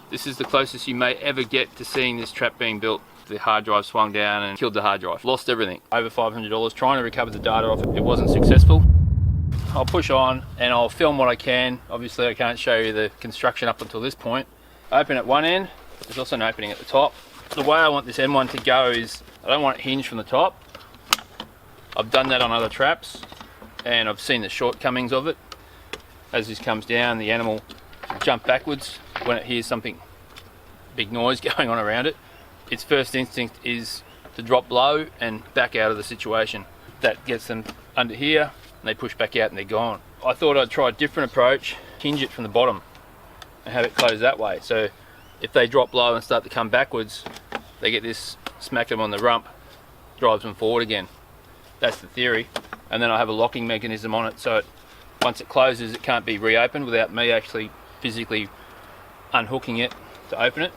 This is the closest you may ever get to seeing this trap being built. The hard drive swung down and killed the hard drive. Lost everything. Over $500 trying to recover the data off it. It wasn't successful. I'll push on and I'll film what I can. Obviously I can't show you the construction up until this point. Open at one end, there's also an opening at the top. The way I want this M1 to go is, I don't want it hinged from the top. I've done that on other traps and I've seen the shortcomings of it. As this comes down, the animal will jump backwards when it hears something, big noise going on around it. Its first instinct is to drop low and back out of the situation. That gets them under here and they push back out and they're gone. I thought I'd try a different approach, hinge it from the bottom and have it close that way. So if they drop low and start to come backwards, they get this, smack them on the rump, drives them forward again. That's the theory. And then I have a locking mechanism on it, so once it closes it can't be reopened without me actually physically unhooking it to open it.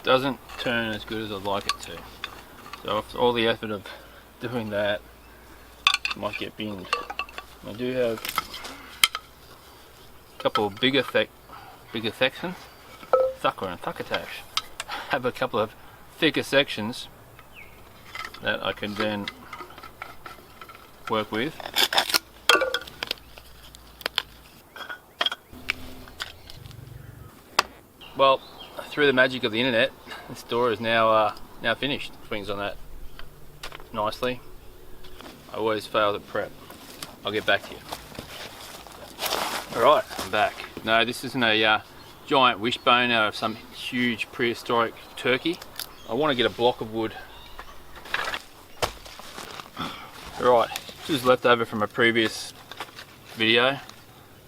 Doesn't turn as good as I'd like it to. So after all the effort of doing that, it might get binged. I do have a couple of bigger sections. Thucker and thuckatash. Have a couple of thicker sections that I can then work with. Well, through the magic of the internet, this door is now finished. Swings on that nicely. I always fail to prep. I'll get back to you. Alright, I'm back. No, this isn't a giant wishbone out of some huge prehistoric turkey. I want to get a block of wood. Right, this is left over from a previous video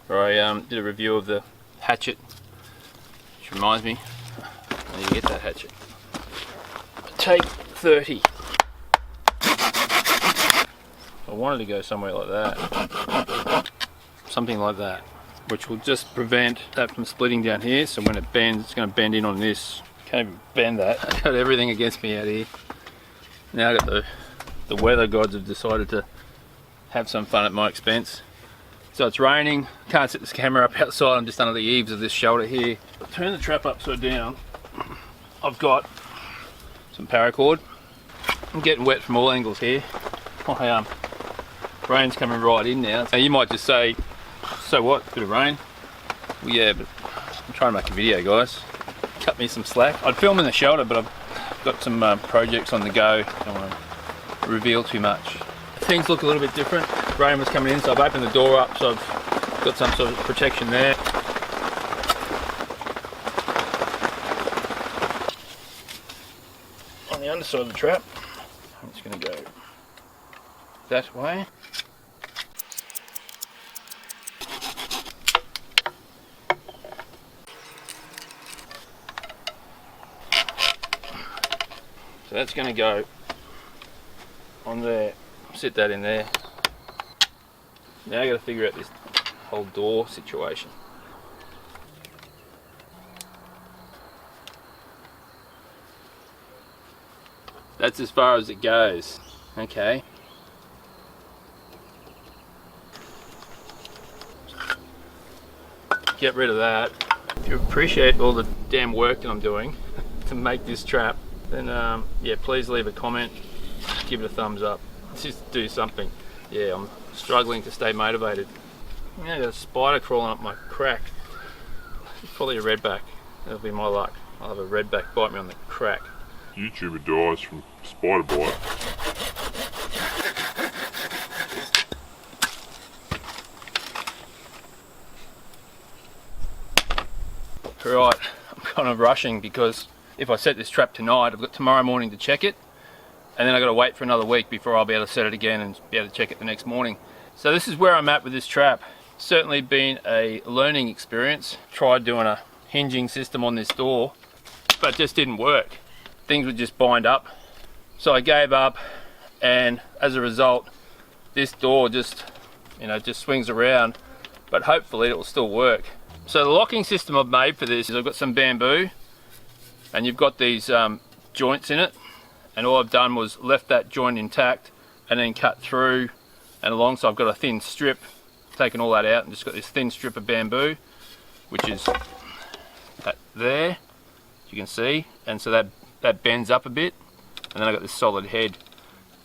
where I did a review of the hatchet, which reminds me, I need to get that hatchet. Take 30. I wanted to go somewhere like that, something like that, which will just prevent that from splitting down here. So when it bends, it's going to bend in on this. Can't even bend that. I've got everything against me out here. Now I've got the weather gods have decided to have some fun at my expense. So it's raining, can't set this camera up outside, I'm just under the eaves of this shelter here. I'll turn the trap upside down. I've got some paracord. I'm getting wet from all angles here. My rain's coming right in now. Now you might just say, so what, bit of rain? Well, yeah, but I'm trying to make a video, guys. Cut me some slack. I'd film in the shelter, but I've got some projects on the go. I don't want to reveal too much. Things look a little bit different. Rain was coming in, so I've opened the door up, so I've got some sort of protection there. On the underside of the trap, I'm just going to go that way. So that's going to go on there, sit that in there. Now I've got to figure out this whole door situation. That's as far as it goes. Okay. Get rid of that. If you appreciate all the damn work that I'm doing to make this trap, then yeah, please leave a comment, give it a thumbs up. Let's just do something. Yeah, I'm struggling to stay motivated. I got a spider crawling up my crack. It's probably a redback. That'll be my luck. I'll have a redback bite me on the crack. YouTuber dies from spider bite. Right, I'm kind of rushing because if I set this trap tonight, I've got tomorrow morning to check it, and then I've got to wait for another week before I'll be able to set it again and be able to check it the next morning. So this is where I'm at with this trap. Certainly been a learning experience. Tried doing a hinging system on this door, but it just didn't work. Things would just bind up. So I gave up, and as a result, this door just, just swings around, but hopefully it will still work. So the locking system I've made for this is I've got some bamboo, and you've got these joints in it, and all I've done was left that joint intact and then cut through and along, so I've got a thin strip taken all that out and just got this thin strip of bamboo, which is that there, you can see, and so that bends up a bit, and then I got this solid head.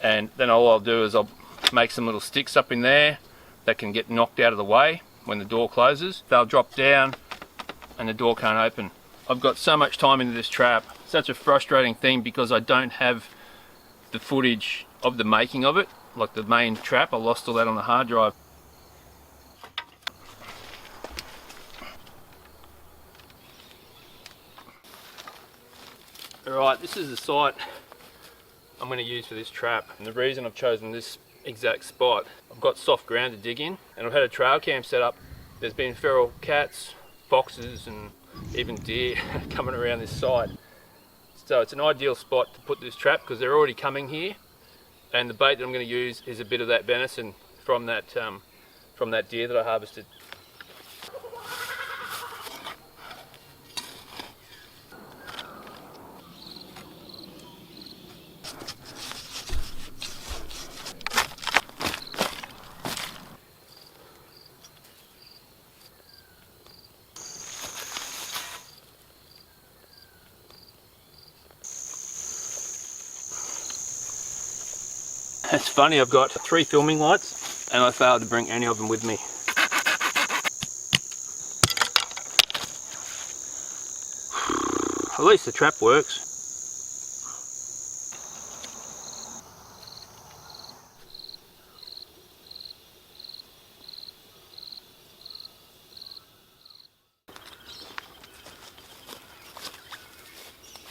And then all I'll do is I'll make some little sticks up in there that can get knocked out of the way when the door closes. They'll drop down and the door can't open. I've got so much time into this trap, such a frustrating thing because I don't have the footage of the making of it, like the main trap. I lost all that on the hard drive. Alright, this is the site I'm going to use for this trap, and the reason I've chosen this exact spot, I've got soft ground to dig in, and I've had a trail cam set up. There's been feral cats, foxes and even deer coming around this site, so it's an ideal spot to put this trap because they're already coming here, and the bait that I'm going to use is a bit of that venison from that deer that I harvested. It's funny, I've got 3 filming lights and I failed to bring any of them with me. At least the trap works.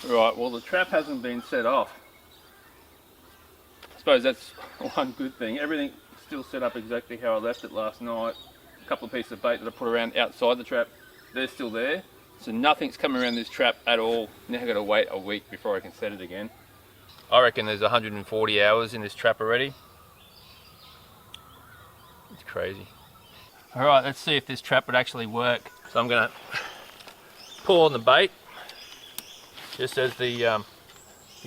Right, well the trap hasn't been set off. I suppose that's one good thing. Everything's still set up exactly how I left it last night. A couple of pieces of bait that I put around outside the trap, they're still there. So nothing's coming around this trap at all. Now I've got to wait a week before I can set it again. I reckon there's 140 hours in this trap already. It's crazy. Alright, let's see if this trap would actually work. So I'm going to pull on the bait, just as the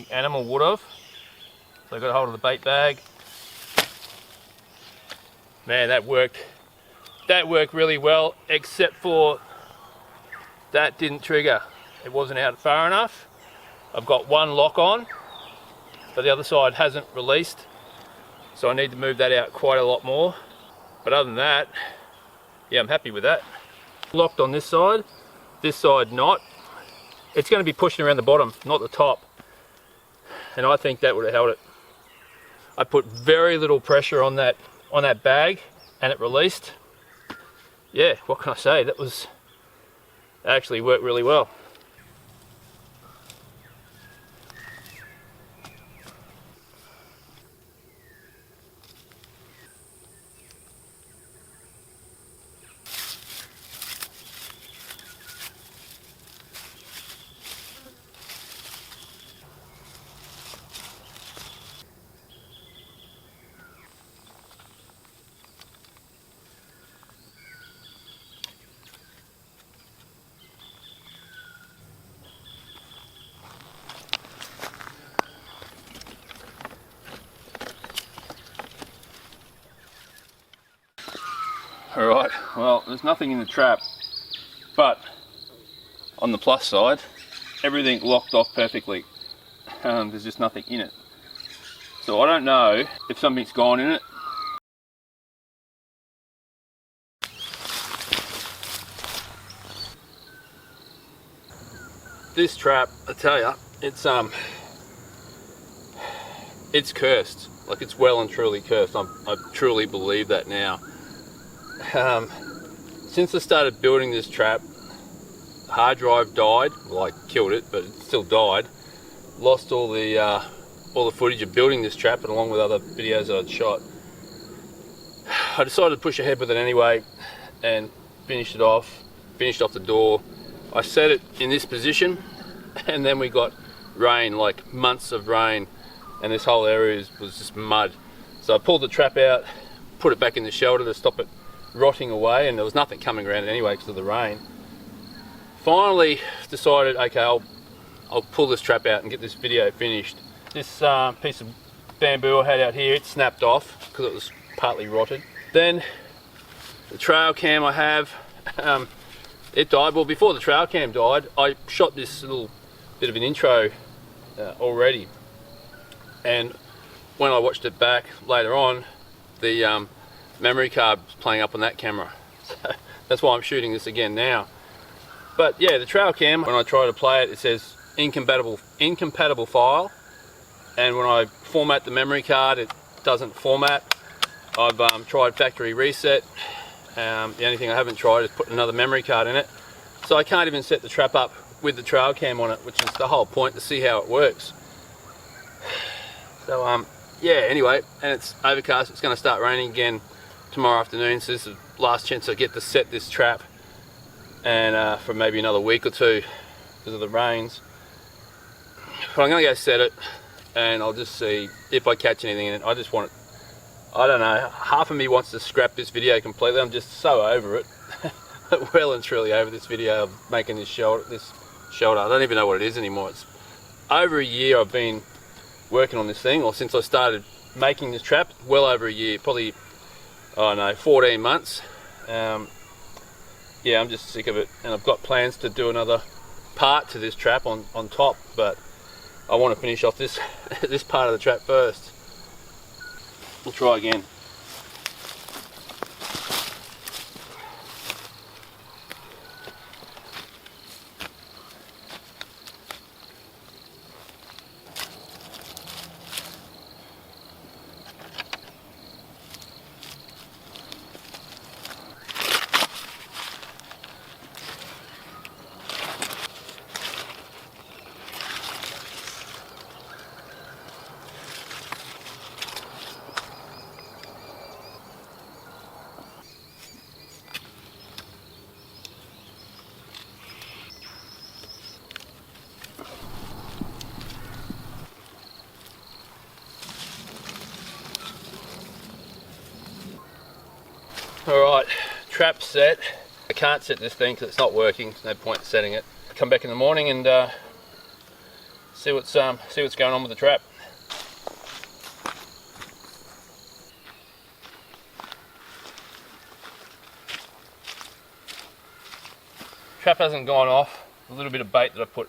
animal would have. So I got a hold of the bait bag. Man, that worked. That worked really well, except for that didn't trigger. It wasn't out far enough. I've got one lock on, but the other side hasn't released. So I need to move that out quite a lot more. But other than that, yeah, I'm happy with that. Locked on this side not. It's going to be pushing around the bottom, not the top. And I think that would have held it. I put very little pressure on that bag and it released. Yeah, what can I say? That actually worked really well. Alright, well there's nothing in the trap, but on the plus side, everything locked off perfectly. There's just nothing in it. So I don't know if something's gone in it. This trap, I tell ya, it's cursed. Like, it's well and truly cursed. I truly believe that now. Since I started building this trap, the hard drive died. Well, I killed it, but it still died. Lost all the footage of building this trap, and along with other videos that I'd shot. I decided to push ahead with it anyway and finished off the door. I set it in this position, and then we got rain, like months of rain, and this whole area was just mud. So I pulled the trap out, put it back in the shelter to stop it rotting away, and there was nothing coming around it anyway because of the rain. Finally decided, okay, I'll pull this trap out and get this video finished. This piece of bamboo I had out here, it snapped off because it was partly rotted. Then The trail cam I have, it died. Well, before the trail cam died, I shot this little bit of an intro already, and when I watched it back later on, the memory card was playing up on that camera. So that's why I'm shooting this again now. But yeah, the trail cam, when I try to play it, it says incompatible file, and when I format the memory card, it doesn't format. I've tried factory reset. The only thing I haven't tried is put another memory card in it. So I can't even set the trap up with the trail cam on it, which is the whole point, to see how it works. So yeah, anyway, and it's overcast. It's going to start raining again tomorrow afternoon, so this is the last chance I get to set this trap, and for maybe another week or two because of the rains. But I'm going to go set it, and I'll just see if I catch anything in it. I just want it, I don't know, half of me wants to scrap this video completely. I'm just so over it. Well and truly over this video of making this shelter. I don't even know what it is anymore. It's over a year I've been working on this thing, or since I started making this trap. Well over a year, probably, I don't know, 14 months. Yeah, I'm just sick of it, and I've got plans to do another part to this trap on top, but I want to finish off this this part of the trap first. We'll try again. Alright, trap set. I can't set this thing because it's not working. There's no point in setting it. Come back in the morning and see what's going on with the trap. Trap hasn't gone off. A little bit of bait that I put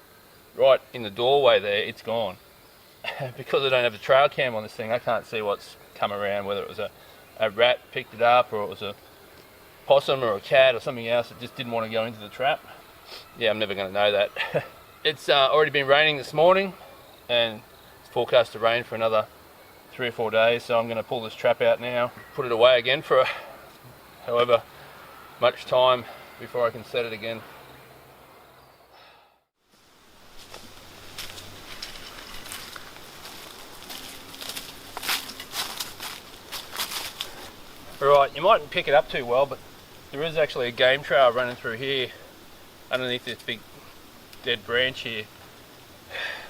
right in the doorway there, it's gone. Because I don't have the trail cam on this thing, I can't see what's come around, whether it was a rat picked it up, or it was a possum or a cat or something else that just didn't want to go into the trap. Yeah, I'm never going to know that. It's already been raining this morning, and it's forecast to rain for another 3 or 4 days, so I'm going to pull this trap out now, put it away again for however much time before I can set it again. Right, you mightn't pick it up too well, but there is actually a game trail running through here underneath this big dead branch here.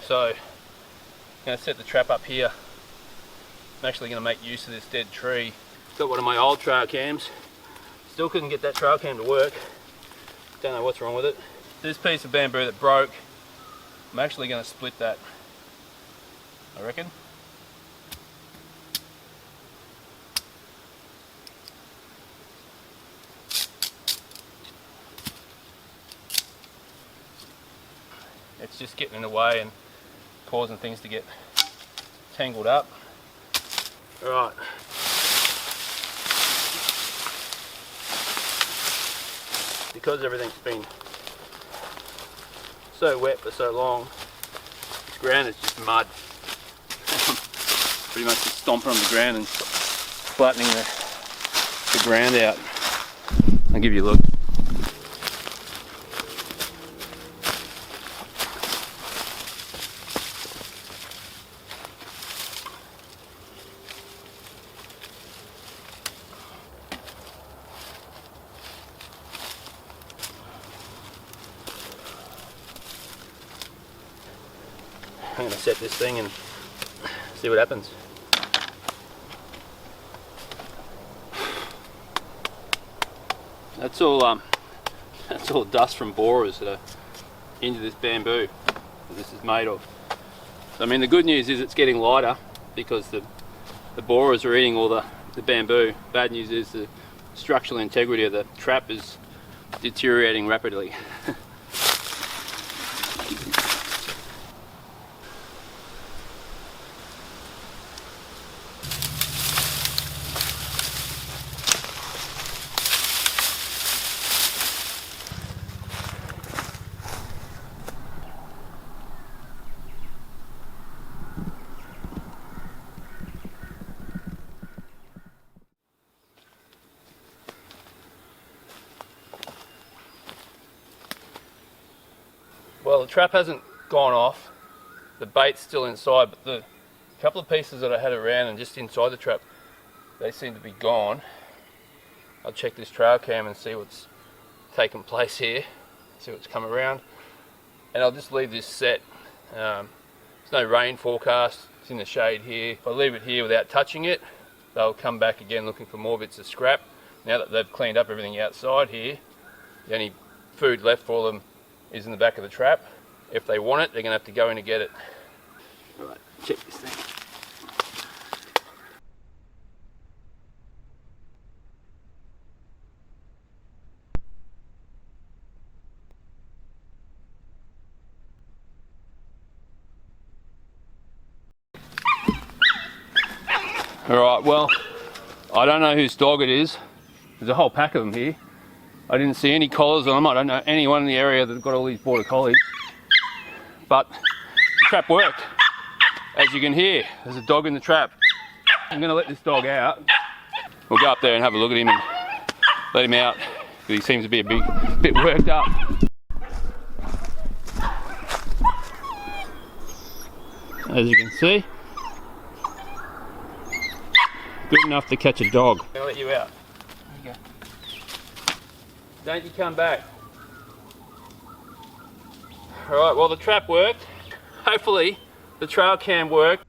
So I'm going to set the trap up here. I'm actually going to make use of this dead tree. Got one of my old trail cams. Still couldn't get that trail cam to work. Don't know what's wrong with it. This piece of bamboo that broke, I'm actually going to split that, I reckon. It's just getting in the way and causing things to get tangled up. Right. Because everything's been so wet for so long, this ground is just mud. Pretty much just stomping on the ground and flattening the ground out. I'll give you a look. I'm going to set this thing and see what happens. That's all dust from borers that are into this bamboo that this is made of. So, I mean, the good news is it's getting lighter because the borers are eating all the bamboo. Bad news is the structural integrity of the trap is deteriorating rapidly. Well, the trap hasn't gone off, the bait's still inside, but the couple of pieces that I had around and just inside the trap, they seem to be gone. I'll check this trail cam and see what's taken place here, see what's come around, and I'll just leave this set. There's no rain forecast, it's in the shade here. If I leave it here without touching it, they'll come back again looking for more bits of scrap. Now that they've cleaned up everything outside here, the only food left for them is in the back of the trap. If they want it, they're going to have to go in and get it. Alright, check this thing. Alright, well, I don't know whose dog it is. There's a whole pack of them here. I didn't see any collars on them. I don't know anyone in the area that's got all these border collies. But the trap worked. As you can hear, there's a dog in the trap. I'm going to let this dog out. We'll go up there and have a look at him and let him out, because he seems to be a bit worked up. As you can see, good enough to catch a dog. I'm going to let you out. There you go. Don't you come back. Alright, well, the trap worked. Hopefully the trail cam worked.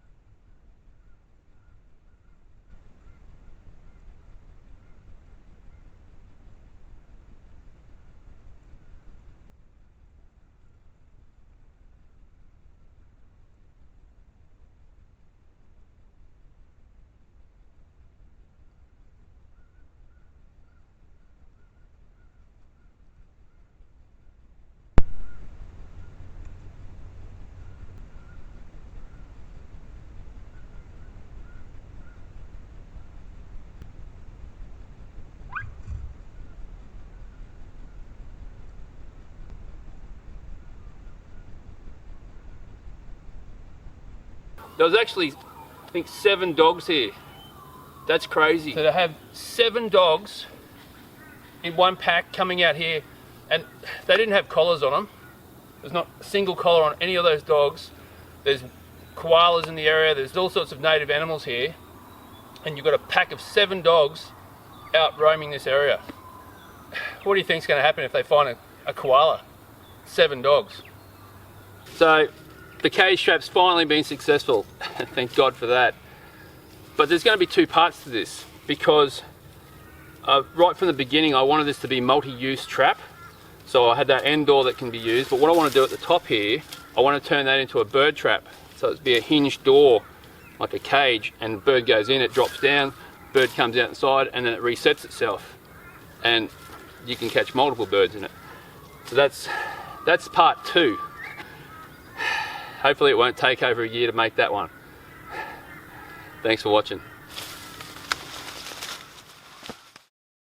There was actually, I think, 7 dogs here. That's crazy. So to have 7 dogs in one pack coming out here, and they didn't have collars on them. There's not a single collar on any of those dogs. There's koalas in the area, there's all sorts of native animals here, and you've got a pack of 7 dogs out roaming this area. What do you think's going to happen if they find a koala? 7 dogs. So the cage trap's finally been successful. Thank God for that. But there's going to be 2 parts to this, because right from the beginning I wanted this to be multi-use trap. So I had that end door that can be used, but what I want to do at the top here, I want to turn that into a bird trap. So it'd be a hinged door, like a cage, and the bird goes in, it drops down, bird comes outside, and then it resets itself. And you can catch multiple birds in it. So that's part 2. Hopefully it won't take over a year to make that one. Thanks for watching.